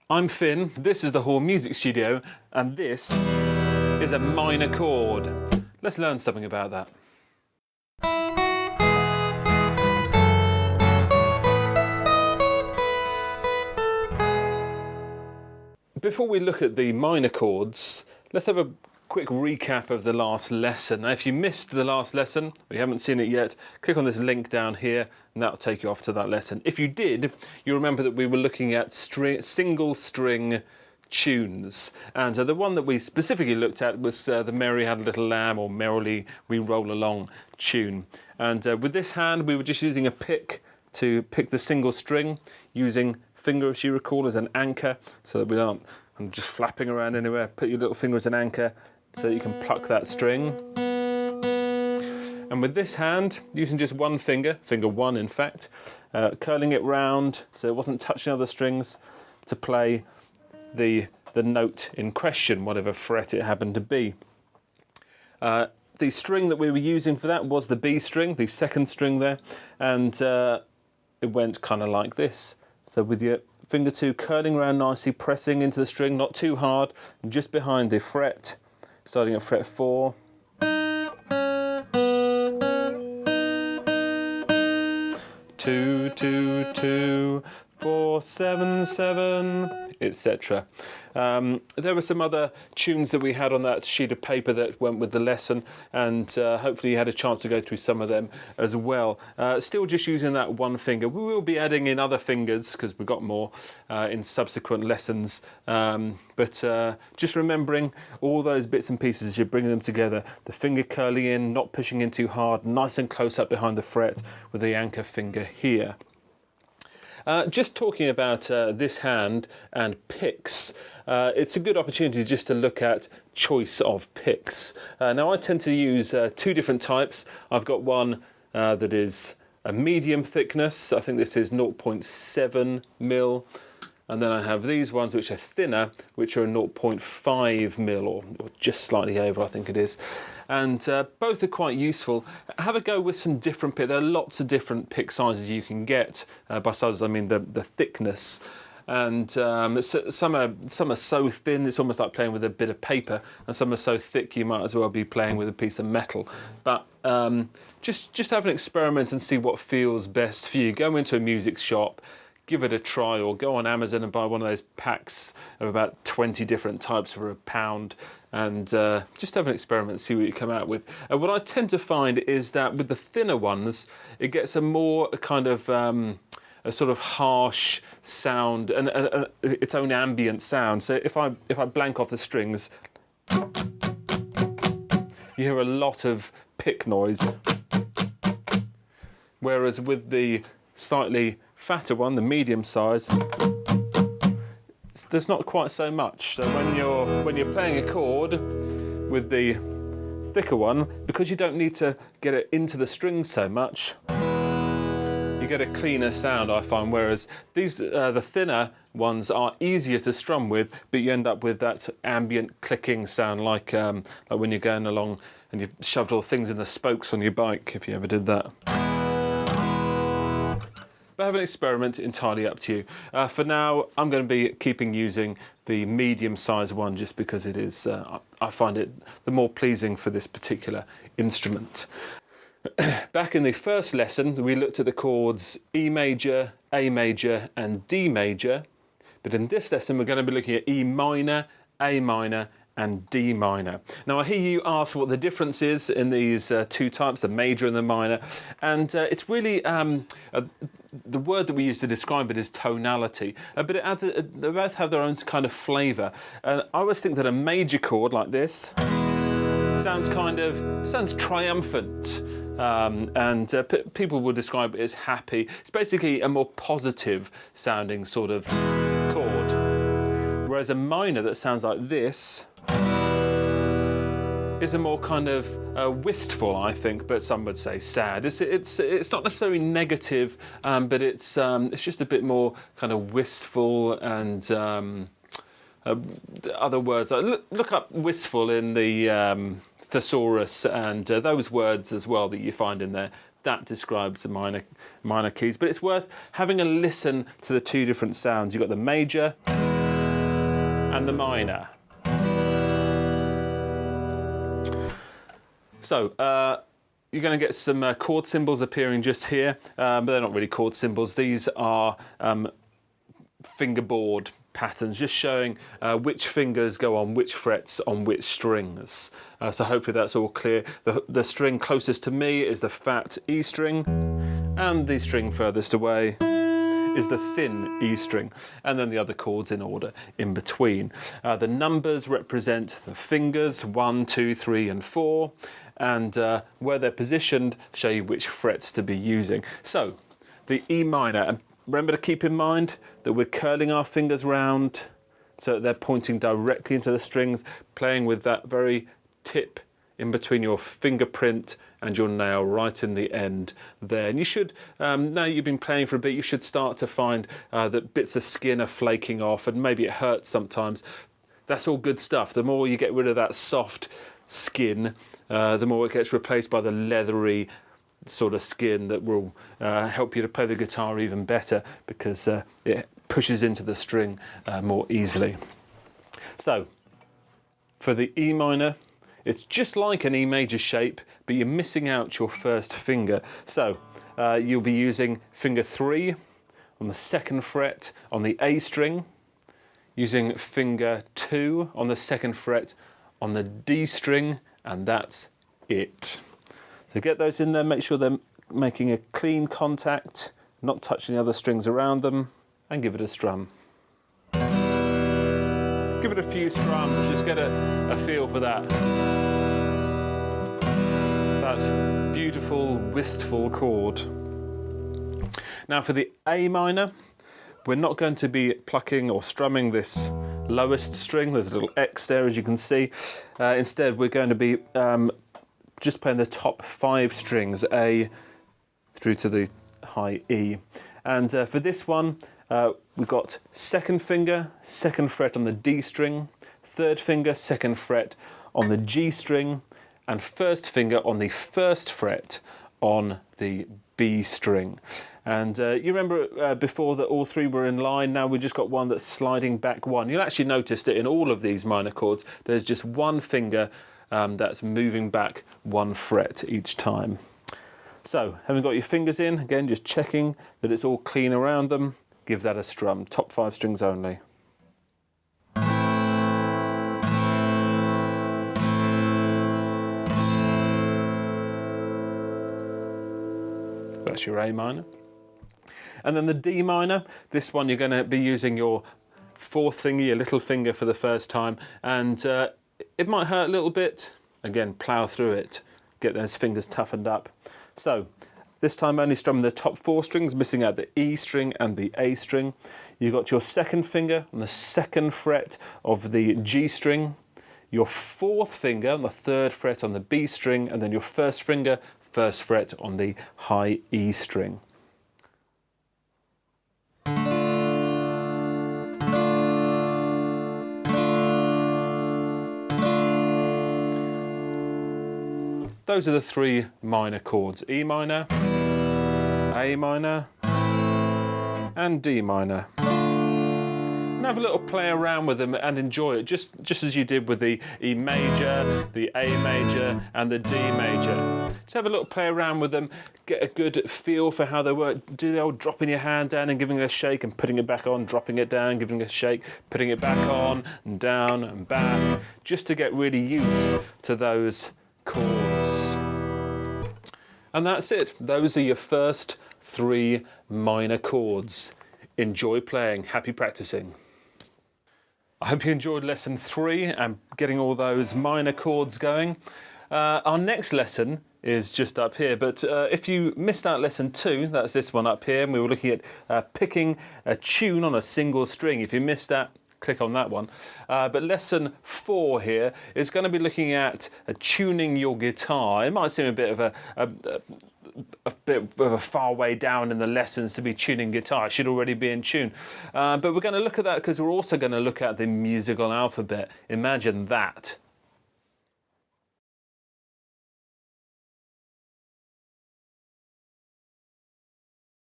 I'm Finn, this is the Hall Music Studio, and this is a minor chord. Let's learn something about that. Before we look at the minor chords, let's have a quick recap of the last lesson. Now, if you missed the last lesson, or you haven't seen it yet, click on this link down here and that'll take you off to that lesson. If you did, you remember that we were looking at single string tunes, and the one that we specifically looked at was the Mary Had a Little Lamb, or Merrily We Roll Along tune. And with this hand, we were just using a pick to pick the single string, using finger, if you recall, as an anchor, so that we aren't just flapping around anywhere. Put your little finger as an anchor so that you can pluck that string. And with this hand, using just one finger, finger one in fact, curling it round so it wasn't touching other strings, to play the note in question, whatever fret it happened to be. The string that we were using for that was the B string, the second string there, and it went kind of like this. So with your finger two curling around nicely, pressing into the string, not too hard, just behind the fret, starting at fret 4. 2, 2, 2, 4, 7, 7, etc. There were some other tunes that we had on that sheet of paper that went with the lesson, and hopefully you had a chance to go through some of them as well. Still just using that one finger. We will be adding in other fingers because we've got more in subsequent lessons, but just remembering all those bits and pieces as you're bringing them together. The finger curling in, not pushing in too hard, nice and close up behind the fret with the anchor finger here. Just talking about this hand and picks, it's a good opportunity just to look at choice of picks. Now I tend to use two different types. I've got one that is a medium thickness. I think this is 0.7 mil. And then I have these ones which are thinner, which are a 0.5 mil, or just slightly over, I think it is. And both are quite useful. Have a go with some different picks. There are lots of different pick sizes you can get. By sizes, I mean the thickness. And some are so thin, it's almost like playing with a bit of paper, and some are so thick you might as well be playing with a piece of metal. But just have an experiment and see what feels best for you. Go into a music shop, give it a try, or go on Amazon and buy one of those packs of about 20 different types for £1, and just have an experiment and see what you come out with. What I tend to find is that with the thinner ones, it gets a more kind of a sort of harsh sound and its own ambient sound. So if I blank off the strings, you hear a lot of pick noise, whereas with the slightly fatter one, the medium size, there's not quite so much. So when you're playing a chord with the thicker one, because you don't need to get it into the strings so much, you get a cleaner sound, I find, whereas these the thinner ones are easier to strum with, but you end up with that ambient clicking sound, like when you're going along and you've shoved all things in the spokes on your bike, if you ever did that. But have an experiment, entirely up to you. For now, I'm going to be keeping using the medium-sized one just because it is, I find it the more pleasing for this particular instrument. Back in the first lesson, we looked at the chords E major, A major, and D major. But in this lesson, we're going to be looking at E minor, A minor, and D minor. Now I hear you ask what the difference is in these two types, the major and the minor, and it's really the word that we use to describe it is tonality, but it adds they both have their own kind of flavour. I always think that a major chord like this sounds triumphant, and people will describe it as happy. It's basically a more positive sounding sort of chord, whereas a minor that sounds like this is a more kind of wistful, I think, but some would say sad. It's not necessarily negative, but it's just a bit more kind of wistful, and other words. Look up wistful in the thesaurus, and those words as well that you find in there. That describes the minor keys, but it's worth having a listen to the two different sounds. You've got the major and the minor. So you're going to get some chord symbols appearing just here, but they're not really chord symbols. These are fingerboard patterns, just showing which fingers go on which frets on which strings. So hopefully that's all clear. The string closest to me is the fat E string, and the string furthest away is the thin E string, and then the other chords in order in between. The numbers represent the fingers, 1, 2, 3 and 4, and where they're positioned show you which frets to be using. So the E minor, and remember to keep in mind that we're curling our fingers round so that they're pointing directly into the strings, playing with that very tip in between your fingerprint and your nail right in the end there. And you should, now you've been playing for a bit, you should start to find that bits of skin are flaking off, and maybe it hurts sometimes. That's all good stuff. The more you get rid of that soft skin, the more it gets replaced by the leathery sort of skin that will help you to play the guitar even better, because it pushes into the string more easily. So for the E minor, it's just like an E major shape, but you're missing out your first finger. So you'll be using finger 3 on the 2nd fret on the A string, using finger 2 on the 2nd fret on the D string, and that's it. So get those in there, make sure they're making a clean contact, not touching the other strings around them, and give it a strum. Give it a few strums, just get a feel for that. That beautiful, wistful chord. Now for the A minor, we're not going to be plucking or strumming this lowest string. There's a little X there, as you can see. Instead, we're going to be just playing the top 5 strings, A through to the high E. And for this one, we've got 2nd finger, 2nd fret on the D string, 3rd finger, 2nd fret on the G string, and 1st finger on the 1st fret on the B string. And you remember before that all 3 were in line. Now we've just got one that's sliding back 1. You'll actually notice that in all of these minor chords, there's just one finger that's moving back 1 fret each time. So, having got your fingers in, again, just checking that it's all clean around them, give that a strum. Top 5 strings only. That's your A minor. And then the D minor, this one you're going to be using your 4th finger, your little finger for the first time, and it might hurt a little bit. Again, plough through it, get those fingers toughened up. So this time only strumming the top 4 strings, missing out the E string and the A string. You've got your 2nd finger on the 2nd fret of the G string, your 4th finger on the 3rd fret on the B string, and then your 1st finger, 1st fret on the high E string. Those are the 3 minor chords: E minor, A minor, and D minor. And have a little play around with them and enjoy it, just as you did with the E major, the A major, and the D major. Just have a little play around with them, get a good feel for how they work. Do the old dropping your hand down and giving it a shake and putting it back on, dropping it down, giving it a shake, putting it back on and down and back, just to get really used to those chords. And that's it. Those are your first 3 minor chords. Enjoy playing. Happy practicing. I hope you enjoyed lesson 3 and getting all those minor chords going. Our next lesson is just up here, but if you missed out lesson 2, that's this one up here, and we were looking at picking a tune on a single string. If you missed that, click on that one. But lesson 4 here is going to be looking at tuning your guitar. It might seem a bit of a far way down in the lessons to be tuning guitar. It should already be in tune. But we're going to look at that because we're also going to look at the musical alphabet. Imagine that.